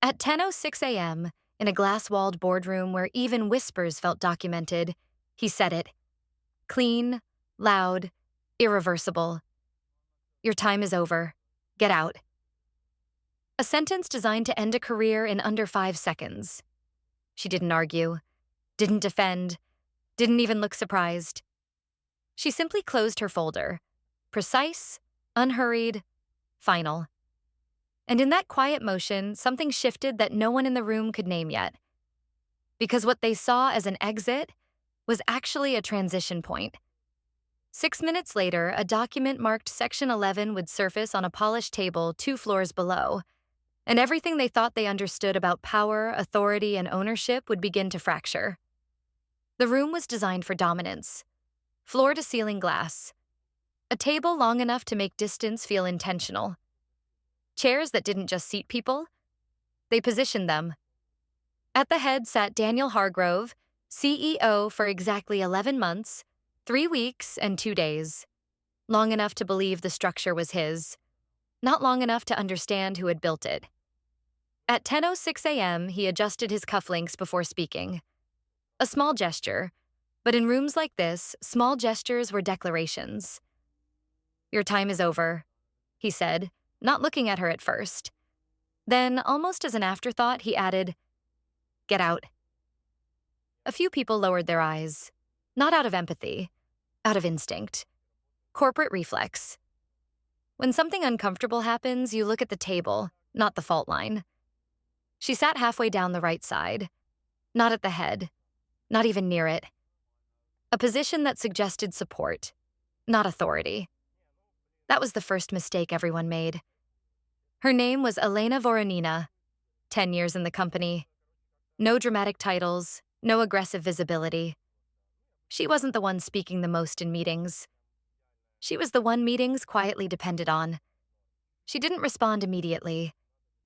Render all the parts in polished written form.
At 10:06 a.m., in a glass-walled boardroom where even whispers felt documented, he said it. Clean, loud, irreversible. Your time is over. Get out. A sentence designed to end a career in under 5 seconds. She didn't argue, didn't defend, didn't even look surprised. She simply closed her folder. Precise, unhurried, final. And in that quiet motion, something shifted that no one in the room could name yet. Because what they saw as an exit was actually a transition point. 6 minutes later, a document marked Section 11 would surface on a polished table 2 floors below, and everything they thought they understood about power, authority, and ownership would begin to fracture. The room was designed for dominance. Floor-to-ceiling glass. A table long enough to make distance feel intentional. Chairs that didn't just seat people, they positioned them. At the head sat Daniel Hargrove, CEO for exactly 11 months, 3 weeks, and 2 days. Long enough to believe the structure was his, not long enough to understand who had built it. At 10:06 a.m., he adjusted his cufflinks before speaking. A small gesture, but in rooms like this, small gestures were declarations. Your time is over, he said, not looking at her at first. Then, almost as an afterthought, he added, get out. A few people lowered their eyes, not out of empathy, out of instinct. Corporate reflex. When something uncomfortable happens, you look at the table, not the fault line. She sat halfway down the right side, not at the head, not even near it. A position that suggested support, not authority. That was the first mistake everyone made. Her name was Elena Voronina, 10 years in the company. No dramatic titles, no aggressive visibility. She wasn't the one speaking the most in meetings. She was the one meetings quietly depended on. She didn't respond immediately.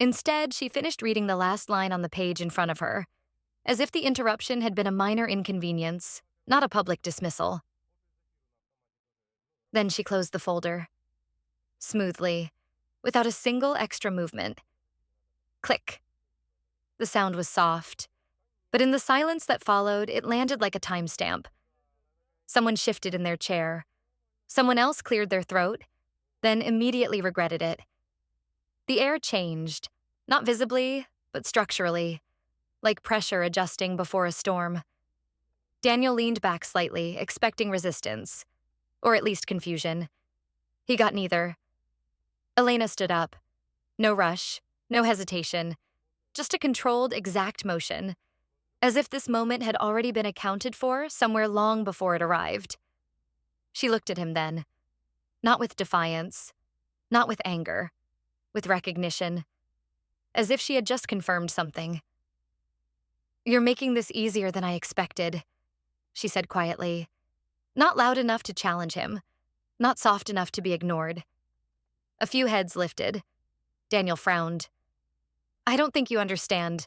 Instead, she finished reading the last line on the page in front of her, as if the interruption had been a minor inconvenience, not a public dismissal. Then she closed the folder. Smoothly, without a single extra movement. Click. The sound was soft, but in the silence that followed, it landed like a timestamp. Someone shifted in their chair. Someone else cleared their throat, then immediately regretted it. The air changed, not visibly, but structurally, like pressure adjusting before a storm. Daniel leaned back slightly, expecting resistance, or at least confusion. He got neither. Elena stood up. No rush, no hesitation, just a controlled, exact motion, as if this moment had already been accounted for somewhere long before it arrived. She looked at him then, not with defiance, not with anger, with recognition, as if she had just confirmed something. You're making this easier than I expected, she said quietly, not loud enough to challenge him, not soft enough to be ignored. A few heads lifted. Daniel frowned. I don't think you understand.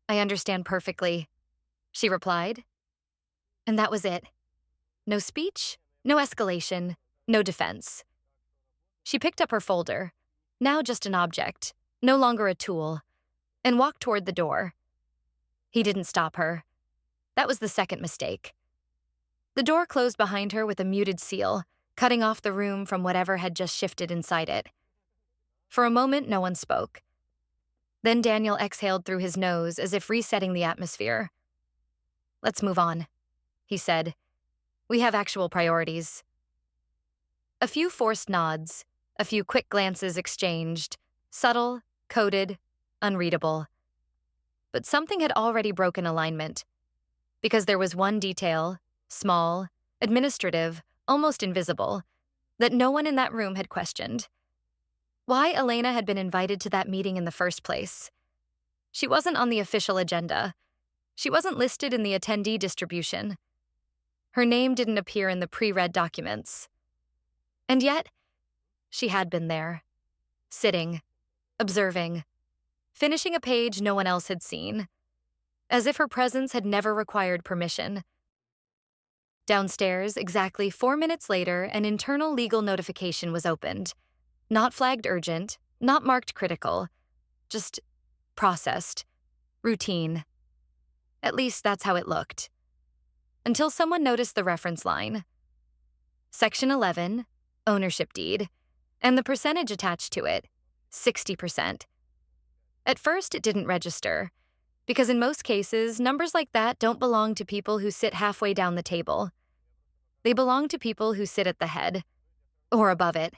I understand perfectly, she replied. And that was it. No speech, no escalation, no defense. She picked up her folder, now just an object, no longer a tool, and walked toward the door. He didn't stop her. That was the second mistake. The door closed behind her with a muted seal, cutting off the room from whatever had just shifted inside it. For a moment, no one spoke. Then Daniel exhaled through his nose as if resetting the atmosphere. Let's move on, he said. We have actual priorities. A few forced nods, a few quick glances exchanged, subtle, coded, unreadable. But something had already broken alignment, because there was one detail, small, administrative, almost invisible, that no one in that room had questioned. Why Elena had been invited to that meeting in the first place. She wasn't on the official agenda. She wasn't listed in the attendee distribution. Her name didn't appear in the pre-read documents. And yet, she had been there, sitting, observing, finishing a page no one else had seen, as if her presence had never required permission. Downstairs, exactly 4 minutes later, an internal legal notification was opened. Not flagged urgent, not marked critical, just processed, routine. At least that's how it looked. Until someone noticed the reference line. Section 11, ownership deed, and the percentage attached to it, 60%. At first, it didn't register, because in most cases, numbers like that don't belong to people who sit halfway down the table. They belong to people who sit at the head, or above it.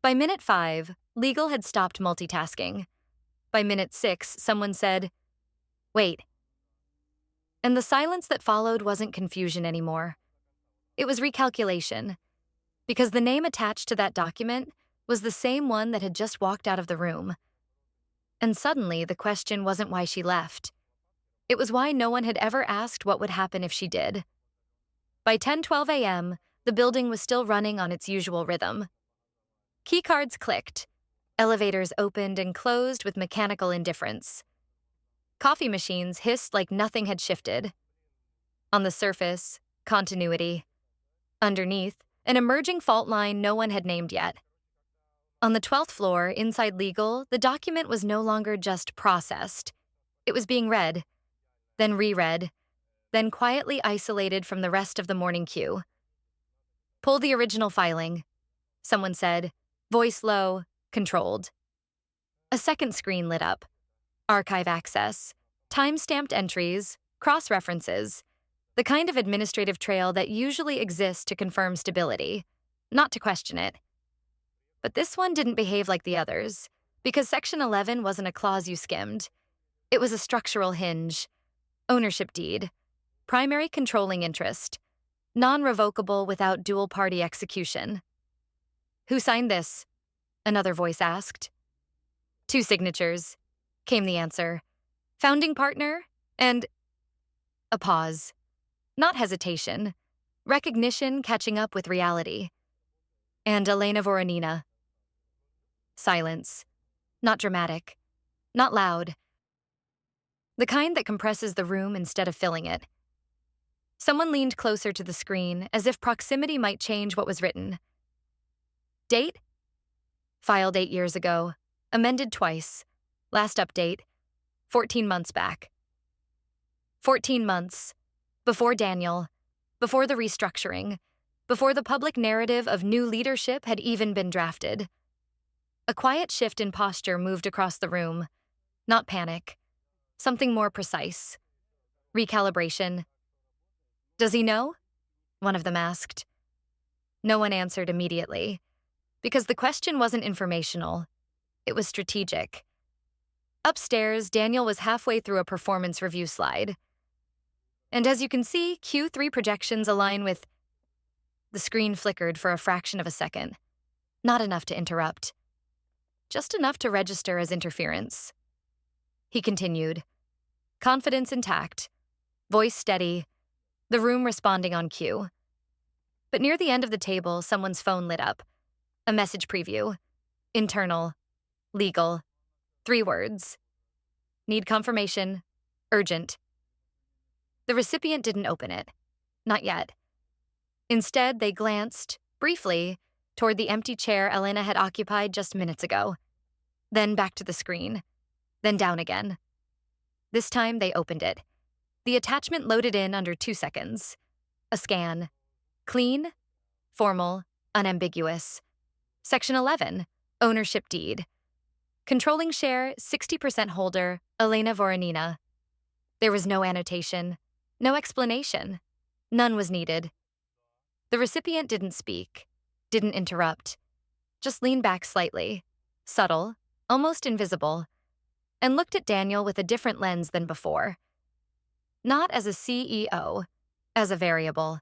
By minute 5, legal had stopped multitasking. By minute 6, someone said, "Wait." And the silence that followed wasn't confusion anymore. It was recalculation, because the name attached to that document was the same one that had just walked out of the room. And suddenly, the question wasn't why she left. It was why no one had ever asked what would happen if she did. By 10:12 a.m., the building was still running on its usual rhythm. Keycards clicked. Elevators opened and closed with mechanical indifference. Coffee machines hissed like nothing had shifted. On the surface, continuity. Underneath, an emerging fault line no one had named yet. On the 12th floor, inside legal, the document was no longer just processed. It was being read, then reread, then quietly isolated from the rest of the morning queue. "Pull the original filing," someone said, voice low, controlled. A second screen lit up. Archive access, time-stamped entries, cross-references, the kind of administrative trail that usually exists to confirm stability, not to question it. But this one didn't behave like the others, because Section 11 wasn't a clause you skimmed. It was a structural hinge, ownership deed, primary controlling interest, non-revocable without dual-party execution. "Who signed this?" another voice asked. "Two signatures," came the answer. "Founding partner and—" A pause. Not hesitation. Recognition catching up with reality. "And Elena Voronina." Silence. Not dramatic. Not loud. The kind that compresses the room instead of filling it. Someone leaned closer to the screen, as if proximity might change what was written. "Date?" "Filed 8 years ago. Amended twice. Last update, 14 months back." 14 months. Before Daniel. Before the restructuring. Before the public narrative of new leadership had even been drafted. A quiet shift in posture moved across the room. Not panic. Something more precise. Recalibration. "Does he know?" one of them asked. No one answered immediately, because the question wasn't informational. It was strategic. Upstairs, Daniel was halfway through a performance review slide. And as you can see, Q3 projections align with... The screen flickered for a fraction of a second. Not enough to interrupt. Just enough to register as interference. He continued. Confidence intact. Voice steady. The room responding on cue. But near the end of the table, someone's phone lit up. A message preview. Internal. Legal. 3 words. Need confirmation. Urgent. The recipient didn't open it. Not yet. Instead, they glanced, briefly, toward the empty chair Elena had occupied just minutes ago. Then back to the screen. Then down again. This time, they opened it. The attachment loaded in under 2 seconds. A scan. Clean, formal, unambiguous. Section 11, ownership deed. Controlling share, 60% holder, Elena Voronina. There was no annotation, no explanation. None was needed. The recipient didn't speak, didn't interrupt, just leaned back slightly, subtle, almost invisible, and looked at Daniel with a different lens than before. Not as a CEO, as a variable.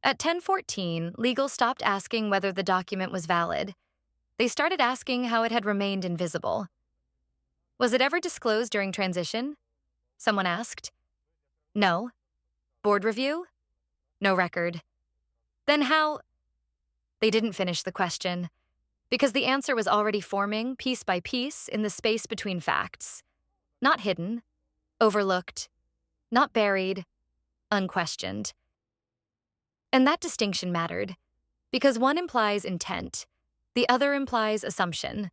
At 10:14, legal stopped asking whether the document was valid. They started asking how it had remained invisible. Was it ever disclosed during transition? Someone asked. No. Board review? No record. Then how? They didn't finish the question, because the answer was already forming, piece by piece, in the space between facts. Not hidden, overlooked, not buried, unquestioned. And that distinction mattered, because one implies intent, the other implies assumption.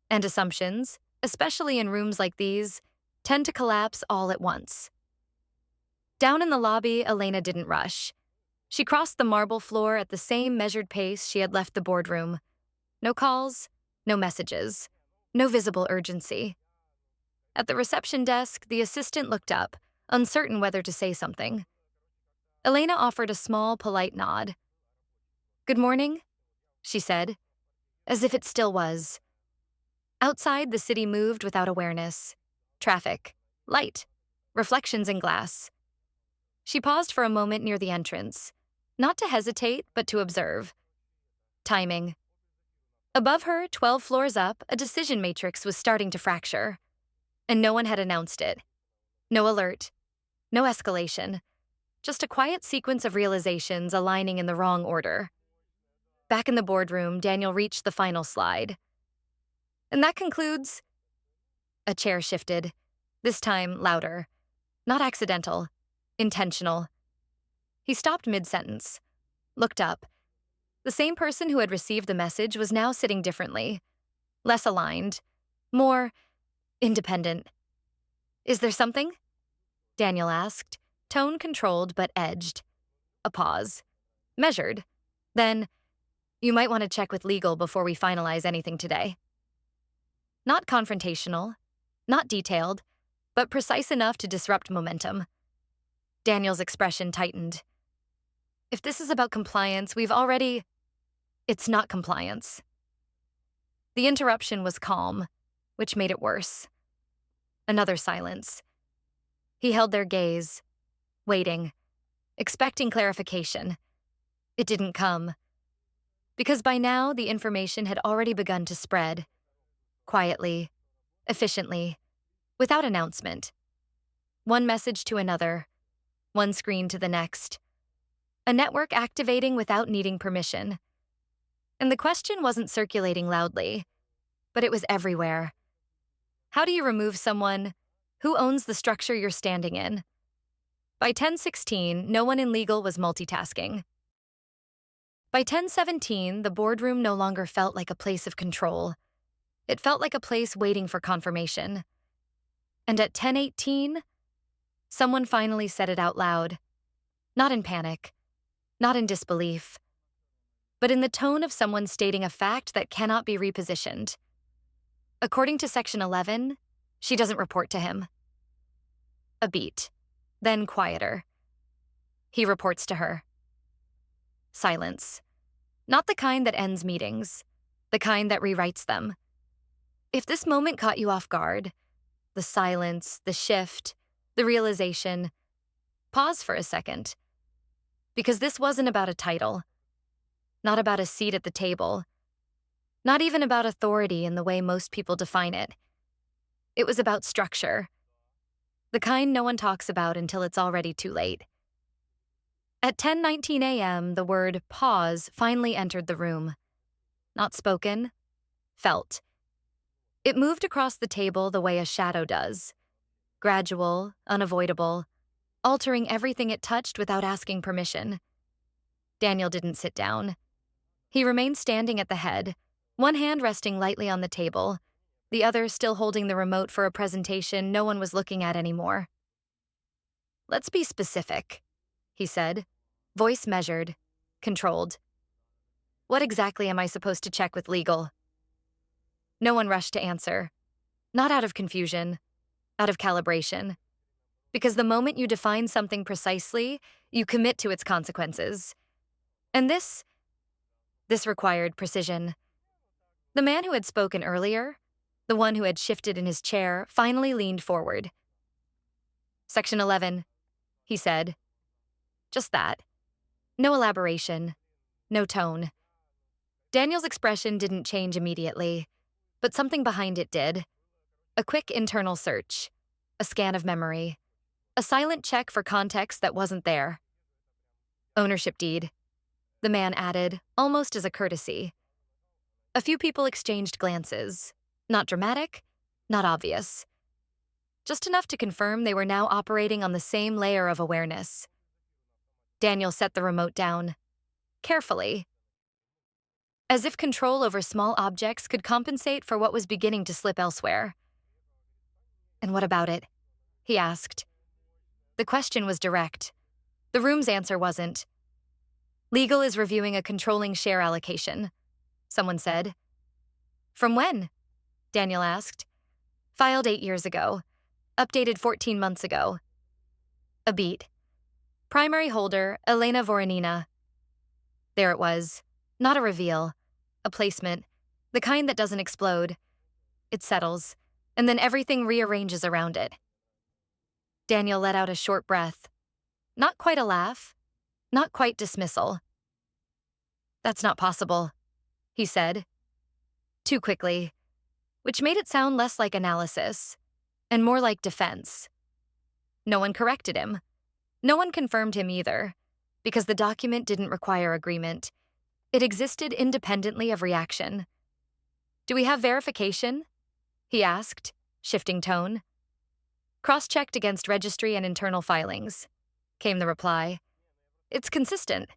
And assumptions, especially in rooms like these, tend to collapse all at once. Down in the lobby, Elena didn't rush. She crossed the marble floor at the same measured pace she had left the boardroom. No calls, no messages, no visible urgency. At the reception desk, the assistant looked up, uncertain whether to say something. Elena offered a small, polite nod. "Good morning," she said, as if it still was. Outside, the city moved without awareness. Traffic, light, reflections in glass. She paused for a moment near the entrance, not to hesitate, but to observe. Timing. Above her, 12 floors up, a decision matrix was starting to fracture. And no one had announced it. No alert. No escalation. Just a quiet sequence of realizations aligning in the wrong order. Back in the boardroom, Daniel reached the final slide. And that concludes... A chair shifted, this time louder. Not accidental. Intentional. He stopped mid-sentence, looked up. The same person who had received the message was now sitting differently. Less aligned. More independent. "Is there something?" Daniel asked, tone controlled but edged. A pause. Measured. Then, "You might want to check with legal before we finalize anything today." Not confrontational, not detailed, but precise enough to disrupt momentum. Daniel's expression tightened. "If this is about compliance, we've already..." "It's not compliance." The interruption was calm, which made it worse. Another silence. He held their gaze, waiting, expecting clarification. It didn't come. Because by now, the information had already begun to spread. Quietly, efficiently, without announcement. One message to another, one screen to the next. A network activating without needing permission. And the question wasn't circulating loudly, but it was everywhere. How do you remove someone? Who owns the structure you're standing in? By 10:16, no one in legal was multitasking. By 10:17, the boardroom no longer felt like a place of control. It felt like a place waiting for confirmation. And at 10:18, someone finally said it out loud. Not in panic, not in disbelief, but in the tone of someone stating a fact that cannot be repositioned. According to Section 11, she doesn't report to him. A beat, then quieter. He reports to her. Silence. Not the kind that ends meetings, the kind that rewrites them. If this moment caught you off guard, the silence, the shift, the realization, pause for a second. Because this wasn't about a title, not about a seat at the table, not even about authority in the way most people define it. It was about structure, the kind no one talks about until it's already too late. At 10:19 a.m., the word pause finally entered the room. Not spoken, felt. It moved across the table the way a shadow does. Gradual, unavoidable, altering everything it touched without asking permission. Daniel didn't sit down. He remained standing at the head, one hand resting lightly on the table, the other still holding the remote for a presentation no one was looking at anymore. "Let's be specific," he said, voice measured, controlled. "What exactly am I supposed to check with legal?" No one rushed to answer. Not out of confusion, out of calibration. Because the moment you define something precisely, you commit to its consequences. And this required precision. The man who had spoken earlier, the one who had shifted in his chair, finally leaned forward. "Section 11, he said. Just that. No elaboration, no tone. Daniel's expression didn't change immediately, but something behind it did. A quick internal search, a scan of memory, a silent check for context that wasn't there. "Ownership deed," the man added, almost as a courtesy. A few people exchanged glances. Not dramatic, not obvious. Just enough to confirm they were now operating on the same layer of awareness. Daniel set the remote down, carefully, as if control over small objects could compensate for what was beginning to slip elsewhere. And what about it? He asked. The question was direct. The room's answer wasn't. Legal is reviewing a controlling share allocation, someone said. From when? Daniel asked. Filed 8 years ago. Updated 14 months ago. A beat. Primary holder, Elena Voronina. There it was. Not a reveal. A placement. The kind that doesn't explode. It settles, and then everything rearranges around it. Daniel let out a short breath. Not quite a laugh. Not quite dismissal. That's not possible, he said. Too quickly, which made it sound less like analysis and more like defense. No one corrected him. No one confirmed him either, because the document didn't require agreement. It existed independently of reaction. Do we have verification? He asked, shifting tone. Cross-checked against registry and internal filings, came the reply. It's consistent.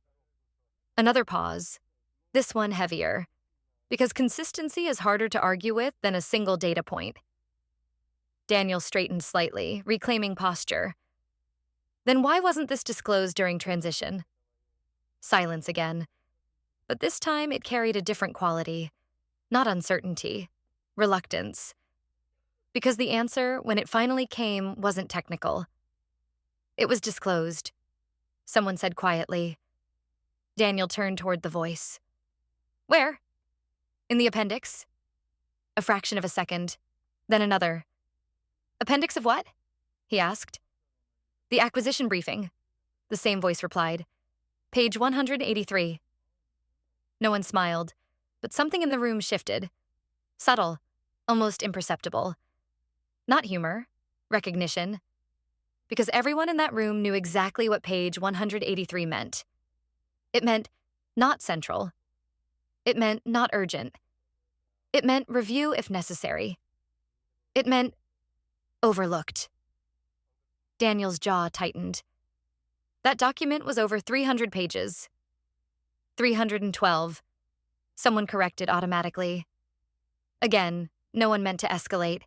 Another pause, this one heavier, because consistency is harder to argue with than a single data point. Daniel straightened slightly, reclaiming posture. Then why wasn't this disclosed during transition? Silence again. But this time it carried a different quality. Not uncertainty. Reluctance. Because the answer, when it finally came, wasn't technical. It was disclosed. Someone said quietly. Daniel turned toward the voice. Where? In the appendix. A fraction of a second. Then another. Appendix of what? He asked. The acquisition briefing. The same voice replied. Page 183. No one smiled, but something in the room shifted. Subtle, almost imperceptible. Not humor, recognition. Because everyone in that room knew exactly what page 183 meant. It meant not central. It meant not urgent. It meant review if necessary. It meant overlooked. Daniel's jaw tightened. That document was over 300 pages. 312. Someone corrected automatically. Again, no one meant to escalate.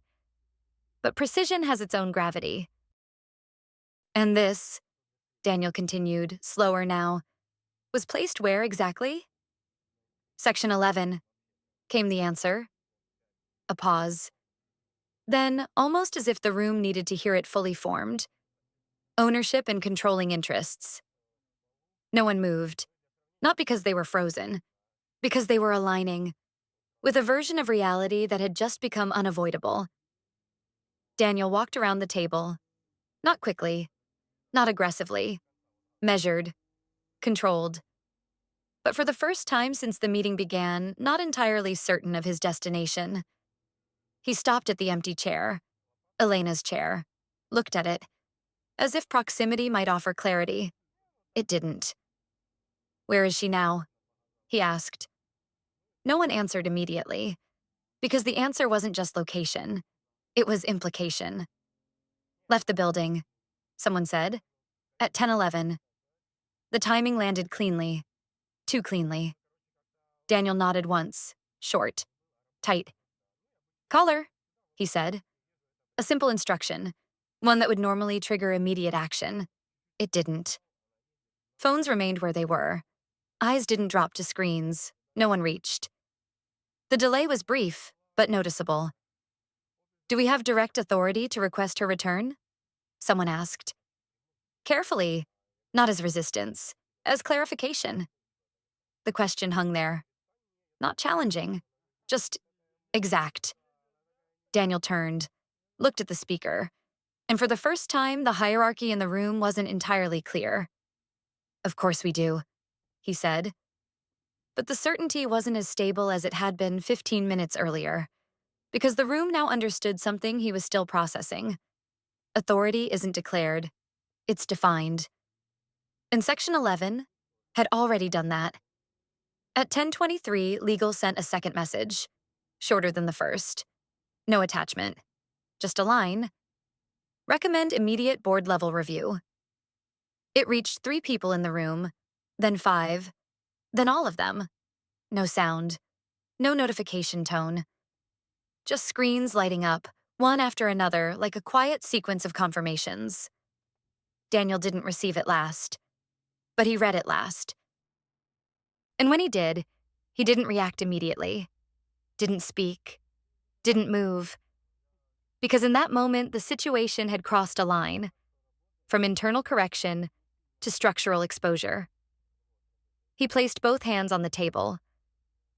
But precision has its own gravity. And this, Daniel continued, slower now, was placed where exactly? Section 11, came the answer. A pause. Then, almost as if the room needed to hear it fully formed, ownership and controlling interests. No one moved, not because they were frozen, because they were aligning, with a version of reality that had just become unavoidable. Daniel walked around the table, not quickly, not aggressively, measured, controlled. But for the first time since the meeting began, not entirely certain of his destination. He stopped at the empty chair, Elena's chair, looked at it, as if proximity might offer clarity. It didn't. Where is she now? He asked. No one answered immediately, because the answer wasn't just location. It was implication. Left the building, someone said, at 10:11. The timing landed cleanly, too cleanly. Daniel nodded once, short, tight. Call her, he said. A simple instruction, one that would normally trigger immediate action. It didn't. Phones remained where they were. Eyes didn't drop to screens. No one reached. The delay was brief, but noticeable. Do we have direct authority to request her return? Someone asked. Carefully, not as resistance, as clarification. The question hung there. Not challenging, just exact. Daniel turned, looked at the speaker, and for the first time, the hierarchy in the room wasn't entirely clear. Of course we do, he said. But the certainty wasn't as stable as it had been 15 minutes earlier, because the room now understood something he was still processing. Authority isn't declared, it's defined. And Section 11 had already done that. At 10:23, Legal sent a second message, shorter than the first. No attachment, just a line. Recommend immediate board-level review. It reached 3 people in the room, then 5, then all of them. No sound, no notification tone. Just screens lighting up, one after another, like a quiet sequence of confirmations. Daniel didn't receive it last, but he read it last. And when he did, he didn't react immediately, didn't speak, didn't move, because in that moment, the situation had crossed a line from internal correction to structural exposure. He placed both hands on the table,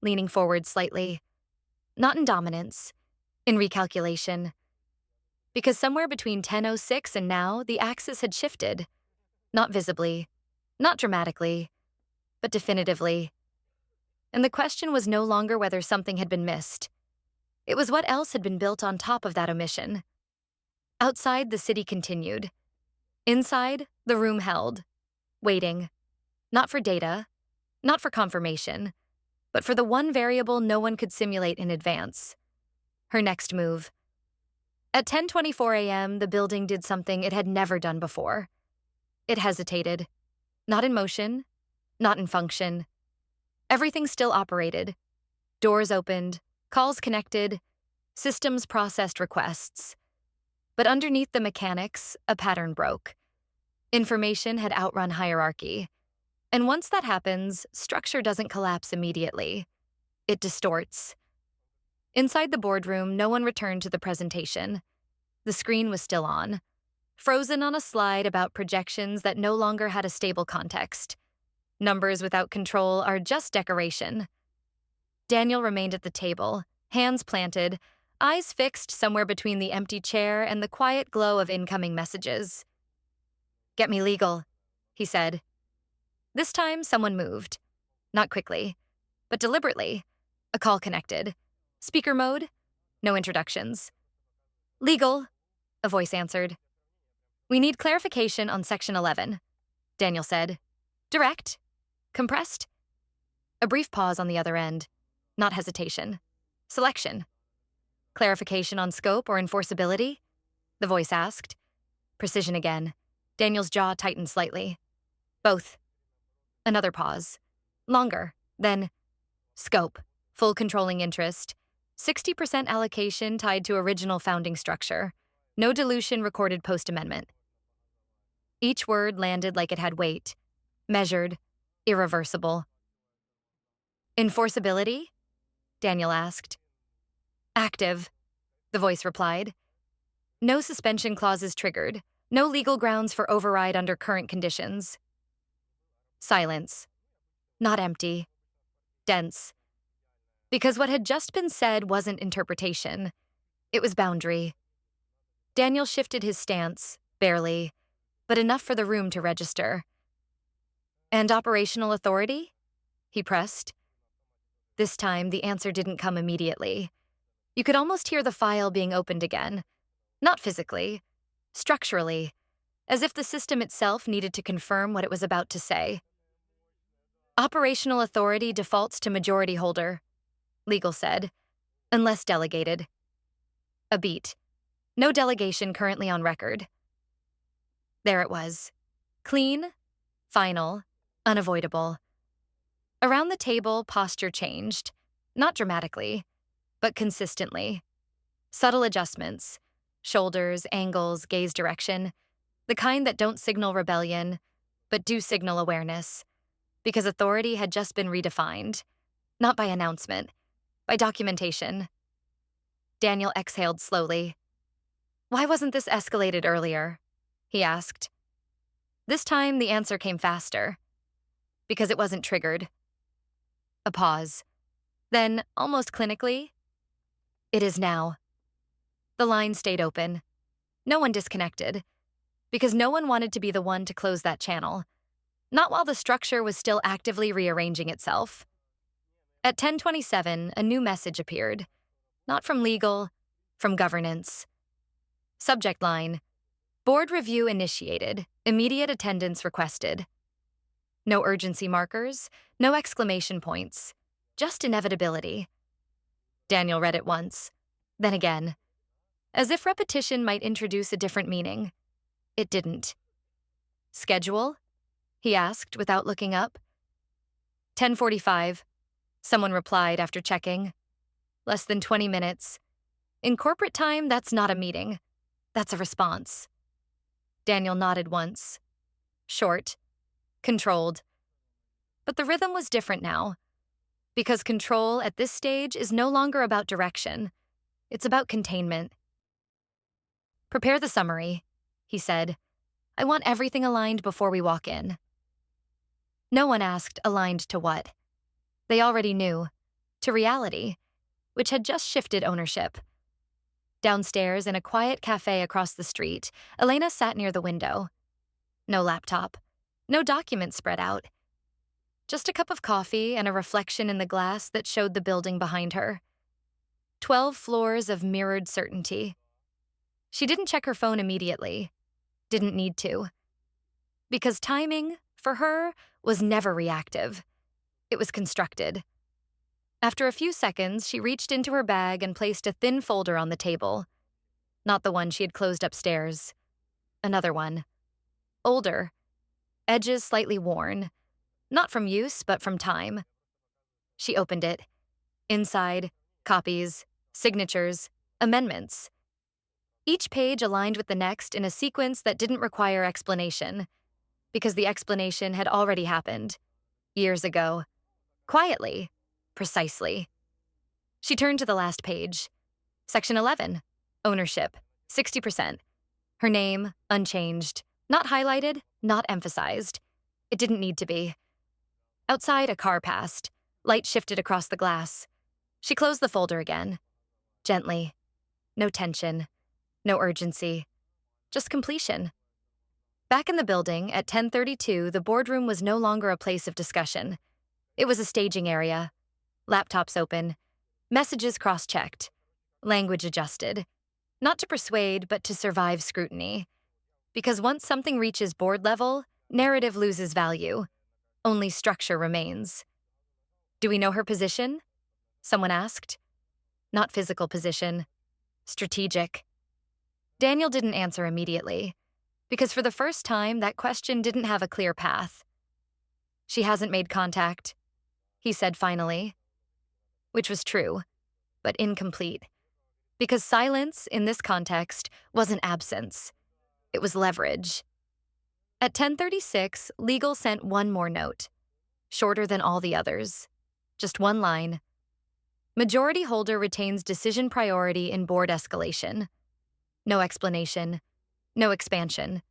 leaning forward slightly, not in dominance, in recalculation, because somewhere between 10:06 and now, the axis had shifted, not visibly, not dramatically, but definitively. And the question was no longer whether something had been missed. It was what else had been built on top of that omission. Outside, the city continued. Inside, the room held, waiting, not for data, not for confirmation, but for the one variable no one could simulate in advance: her next move. At 10:24 a.m., the building did something it had never done before. It hesitated, not in motion, not in function. Everything still operated. Doors opened, calls connected, systems processed requests. But underneath the mechanics, a pattern broke. Information had outrun hierarchy. And once that happens, structure doesn't collapse immediately. It distorts. Inside the boardroom, no one returned to the presentation. The screen was still on, frozen on a slide about projections that no longer had a stable context. Numbers without control are just decoration. Daniel remained at the table, hands planted, eyes fixed somewhere between the empty chair and the quiet glow of incoming messages. "Get me legal," he said. This time, someone moved. Not quickly, but deliberately. A call connected. Speaker mode, no introductions. "Legal," a voice answered. "We need clarification on Section 11, Daniel said. "Direct? Compressed?" A brief pause on the other end. Not hesitation. Selection. "Clarification on scope or enforceability?" the voice asked. Precision again. Daniel's jaw tightened slightly. "Both." Another pause. Longer. Then, "Scope. Full controlling interest. 60% allocation tied to original founding structure. No dilution recorded post-amendment." Each word landed like it had weight. Measured. Irreversible. "Enforceability?" Daniel asked. "Active," the voice replied. "No suspension clauses triggered. No legal grounds for override under current conditions." Silence. Not empty. Dense. Because what had just been said wasn't interpretation. It was boundary. Daniel shifted his stance, barely, but enough for the room to register. "And operational authority?" he pressed. This time, the answer didn't come immediately. You could almost hear the file being opened again. Not physically, structurally, as if the system itself needed to confirm what it was about to say. "Operational authority defaults to majority holder," legal said, "unless delegated." A beat. No delegation currently on record. There it was. Clean, final, unavoidable. Around the table, posture changed. Not dramatically, but consistently. Subtle adjustments. Shoulders, angles, gaze direction. The kind that don't signal rebellion, but do signal awareness. Because authority had just been redefined. Not by announcement, by documentation. Daniel exhaled slowly. "Why wasn't this escalated earlier?" he asked. This time, the answer came faster. Because it wasn't triggered. A pause. Then, almost clinically, "It is now." The line stayed open. No one disconnected. Because no one wanted to be the one to close that channel. Not while the structure was still actively rearranging itself. At 10:27, a new message appeared. Not from legal, from governance. Subject line: "Board review initiated. Immediate attendance requested." No urgency markers, no exclamation points. Just inevitability. Daniel read it once, then again. As if repetition might introduce a different meaning. It didn't. "Schedule?" he asked without looking up. 10:45, someone replied after checking. Less than 20 minutes. In corporate time, that's not a meeting. That's a response. Daniel nodded once. Short, controlled. But the rhythm was different now, because control at this stage is no longer about direction. It's about containment. Prepare the summary, he said. I want everything aligned before we walk in. No one asked aligned to what. They already knew. To reality, which had just shifted ownership. Downstairs, in a quiet cafe across the street, Elena sat near the window. No laptop. No documents spread out. Just a cup of coffee and a reflection in the glass that showed the building behind her. 12 floors of mirrored certainty. She didn't check her phone immediately. Didn't need to. Because timing, for her, was never reactive. It was constructed. After a few seconds, she reached into her bag and placed a thin folder on the table. Not the one she had closed upstairs. Another one. Older. Edges slightly worn. Not from use, but from time. She opened it. Inside, copies, signatures, amendments. Each page aligned with the next in a sequence that didn't require explanation, because the explanation had already happened. Years ago. Quietly. Precisely. She turned to the last page. Section 11. Ownership. 60%. Her name, unchanged. Not highlighted, not emphasized. It didn't need to be. Outside, a car passed. Light shifted across the glass. She closed the folder again. Gently. No tension. No urgency. Just completion. Back in the building, at 10:32, the boardroom was no longer a place of discussion. It was a staging area. Laptops open. Messages cross-checked. Language adjusted. Not to persuade, but to survive scrutiny. Because once something reaches board level, narrative loses value. Only structure remains. Do we know her position? Someone asked. Not physical position. Strategic. Daniel didn't answer immediately, because for the first time, that question didn't have a clear path. She hasn't made contact, he said finally. Which was true, but incomplete. Because silence, in this context, wasn't absence. It was leverage. At 10:36, legal sent one more note. Shorter than all the others. Just one line. Majority holder retains decision priority in board escalation. No explanation. No expansion.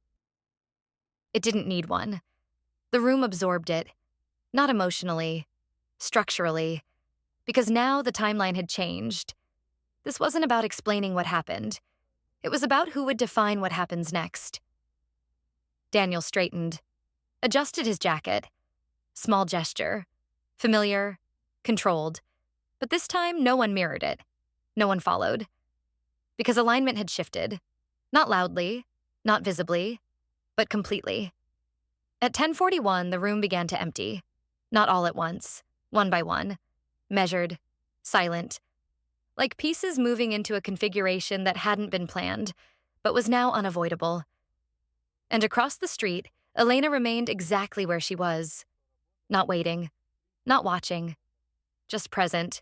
It didn't need one. The room absorbed it. Not emotionally. Structurally. Because now the timeline had changed. This wasn't about explaining what happened. It was about who would define what happens next. Daniel straightened. Adjusted his jacket. Small gesture. Familiar. Controlled. But this time, no one mirrored it. No one followed. Because alignment had shifted. Not loudly, not visibly, but completely. At 10:41, the room began to empty. Not all at once, one by one. Measured, silent. Like pieces moving into a configuration that hadn't been planned, but was now unavoidable. And across the street, Elena remained exactly where she was. Not waiting, not watching, just present.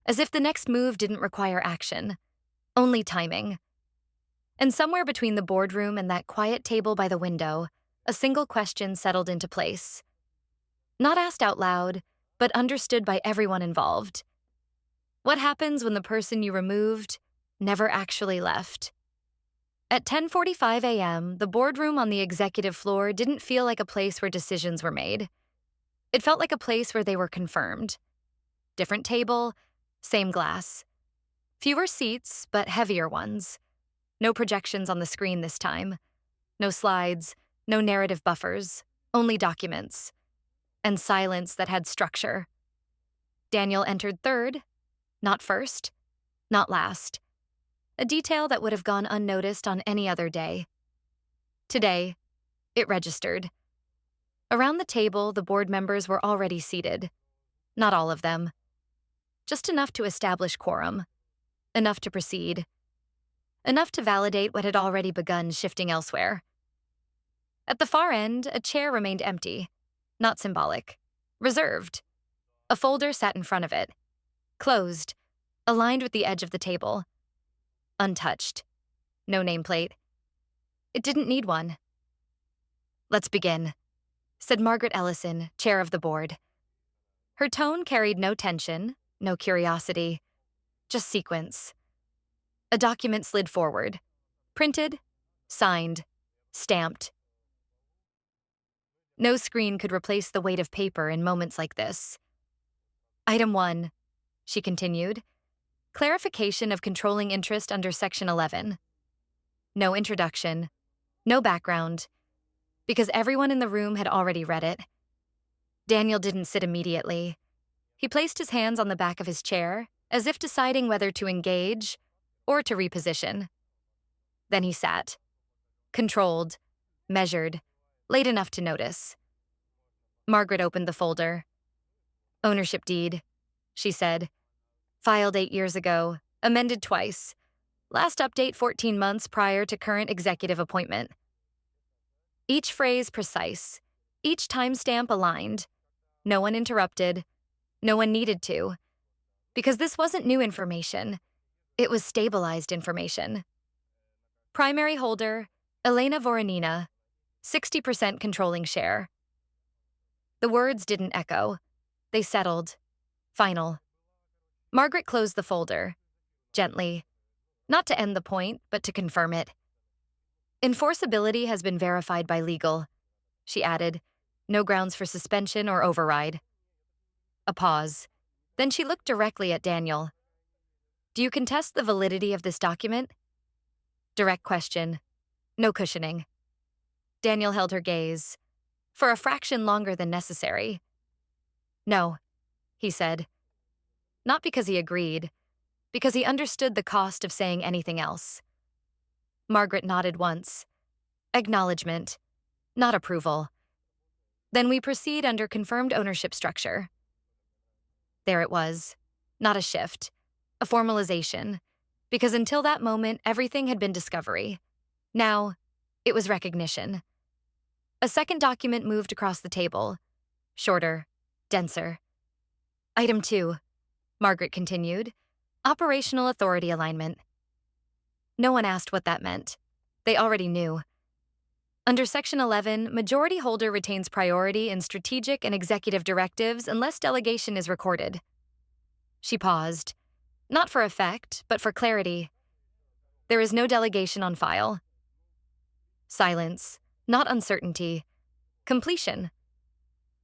As if the next move didn't require action, only timing. And somewhere between the boardroom and that quiet table by the window, a single question settled into place. Not asked out loud, but understood by everyone involved. What happens when the person you removed never actually left? At 10:45 a.m., the boardroom on the executive floor didn't feel like a place where decisions were made. It felt like a place where they were confirmed. Different table, same glass. Fewer seats, but heavier ones. No projections on the screen this time. No slides, no narrative buffers, only documents. And silence that had structure. Daniel entered third, not first, not last. A detail that would have gone unnoticed on any other day. Today, it registered. Around the table, the board members were already seated. Not all of them. Just enough to establish quorum. Enough to proceed. Enough to validate what had already begun shifting elsewhere. At the far end, a chair remained empty. Not symbolic. Reserved. A folder sat in front of it. Closed. Aligned with the edge of the table. untouched. No nameplate. It didn't need one. "Let's begin," said Margaret Ellison, chair of the board. Her tone carried no tension, no curiosity, just sequence. A document slid forward. Printed, signed, stamped. No screen could replace the weight of paper in moments like this. Item 1, she continued. Clarification of controlling interest under Section 11. No introduction, no background, because everyone in the room had already read it. Daniel didn't sit immediately. He placed his hands on the back of his chair, as if deciding whether to engage or to reposition. Then he sat. Controlled, measured, late enough to notice. Margaret opened the folder. "Ownership deed," she said. "Filed 8 years ago, amended twice. Last update 14 months prior to current executive appointment." Each phrase precise, each timestamp aligned. No one interrupted. No one needed to. Because this wasn't new information. It was stabilized information. Primary holder, Elena Voronina, 60% controlling share. The words didn't echo. They settled. Final. Margaret closed the folder. Gently. Not to end the point, but to confirm it. "Enforceability has been verified by legal," she added. "No grounds for suspension or override." A pause. Then she looked directly at Daniel. "Do you contest the validity of this document?" Direct question. No cushioning. Daniel held her gaze. For a fraction longer than necessary. "No," he said. Not because he agreed, because he understood the cost of saying anything else. Margaret nodded once. Acknowledgement, not approval. "Then we proceed under confirmed ownership structure." There it was. Not a shift. A formalization. Because until that moment, everything had been discovery. Now, it was recognition. A second document moved across the table. Shorter. Denser. "Item 2, Margaret continued. Operational authority alignment." No one asked what that meant. They already knew. Under Section 11, majority holder retains priority in strategic and executive directives unless delegation is recorded. She paused. Not for effect, but for clarity. There is no delegation on file. Silence, not uncertainty. Completion.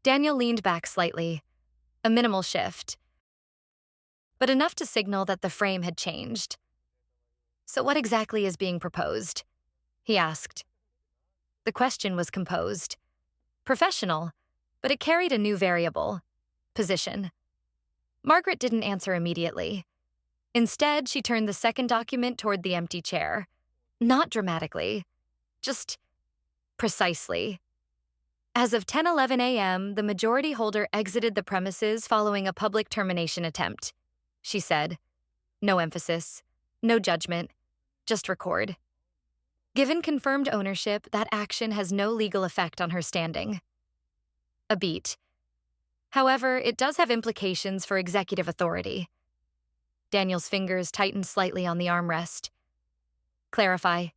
Daniel leaned back slightly. A minimal shift, but enough to signal that the frame had changed. "So what exactly is being proposed?" he asked. The question was composed. Professional, but it carried a new variable. Position. Margaret didn't answer immediately. Instead, she turned the second document toward the empty chair. Not dramatically. Just precisely. As of 10:11 a.m., the majority holder exited the premises following a public termination attempt, she said. No emphasis, no judgment, just record. Given confirmed ownership, that action has no legal effect on her standing. A beat. However, it does have implications for executive authority. Daniel's fingers tightened slightly on the armrest. "Clarify,"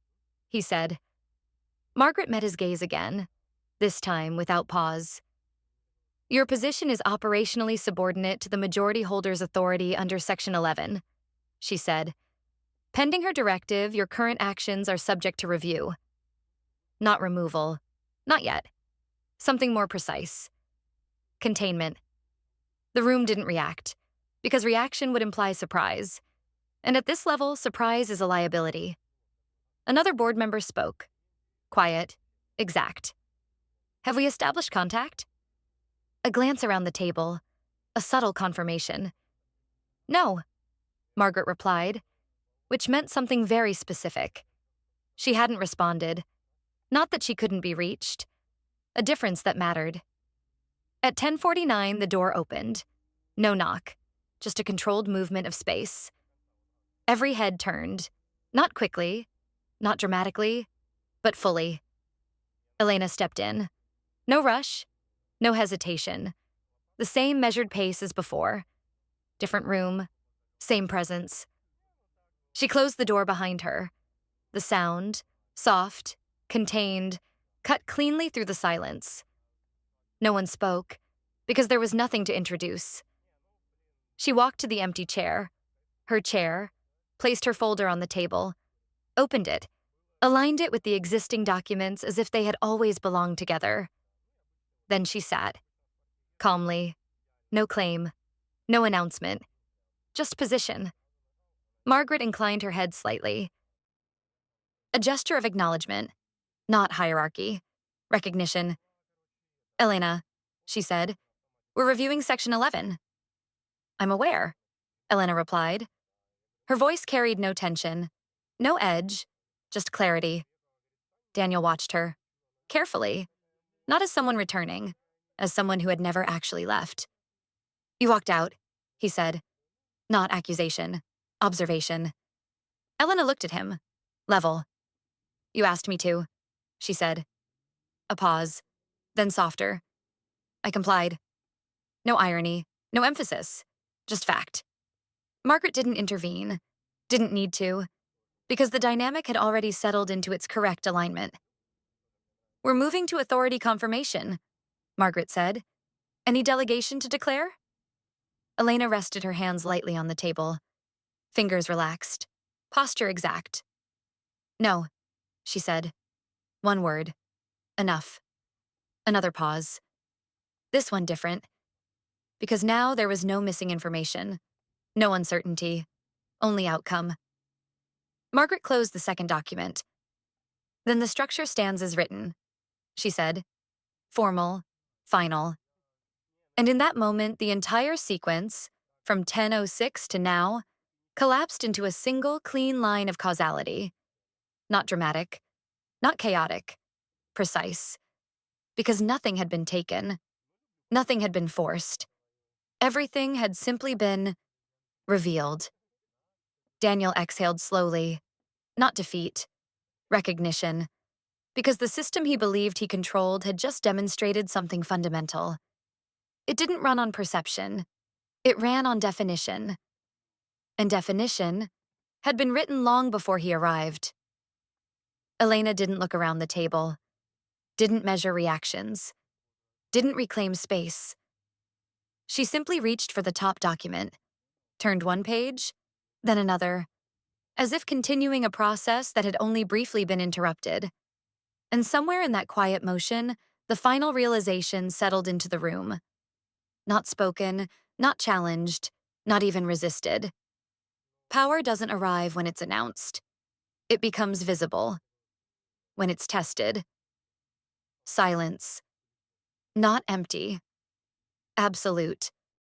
he said. Margaret met his gaze again, this time without pause. "Your position is operationally subordinate to the majority holder's authority under Section 11, she said. Pending her directive, your current actions are subject to review. Not removal. Not yet. Something more precise. Containment." The room didn't react, because reaction would imply surprise. And at this level, surprise is a liability. Another board member spoke. Quiet. Exact. "Have we established contact?" A glance around the table. A subtle confirmation. "No," Margaret replied, which meant something very specific. She hadn't responded. Not that she couldn't be reached. A difference that mattered. At 10:49, the door opened. No knock, just a controlled movement of space. Every head turned. Not quickly, not dramatically, but fully. Elena stepped in. No rush, no hesitation. The same measured pace as before. Different room, same presence. She closed the door behind her. The sound, soft, contained, cut cleanly through the silence. No one spoke, because there was nothing to introduce. She walked to the empty chair, her chair, placed her folder on the table, opened it, aligned it with the existing documents as if they had always belonged together. Then she sat, calmly, no claim, no announcement, just position. Margaret inclined her head slightly. A gesture of acknowledgement, not hierarchy, recognition. "Elena," she said, "we're reviewing Section 11. "I'm aware," Elena replied. Her voice carried no tension, no edge, just clarity. Daniel watched her, carefully, not as someone returning, as someone who had never actually left. "You walked out," he said. Not accusation, observation. Elena looked at him, level. "You asked me to," she said. A pause, then softer. "I complied." No irony, no emphasis, just fact. Margaret didn't intervene, didn't need to, because the dynamic had already settled into its correct alignment. "We're moving to authority confirmation," Margaret said. "Any delegation to declare?" Elena rested her hands lightly on the table. Fingers relaxed. Posture exact. "No," she said. One word. Enough. Another pause. This one different. Because now there was no missing information. No uncertainty. Only outcome. Margaret closed the second document. "Then the structure stands as written," she said. Formal. Final. And in that moment, the entire sequence, from 10:06 to now, collapsed into a single clean line of causality. Not dramatic. Not chaotic. Precise. Because nothing had been taken. Nothing had been forced. Everything had simply been revealed. Daniel exhaled slowly. Not defeat. Recognition. Because the system he believed he controlled had just demonstrated something fundamental. It didn't run on perception. It ran on definition. And definition had been written long before he arrived. Elena didn't look around the table. Didn't measure reactions. Didn't reclaim space. She simply reached for the top document, turned one page, then another, as if continuing a process that had only briefly been interrupted. And somewhere in that quiet motion, the final realization settled into the room. Not spoken, not challenged, not even resisted. Power doesn't arrive when it's announced. It becomes visible. When it's tested. Silence. Not empty. Absolute.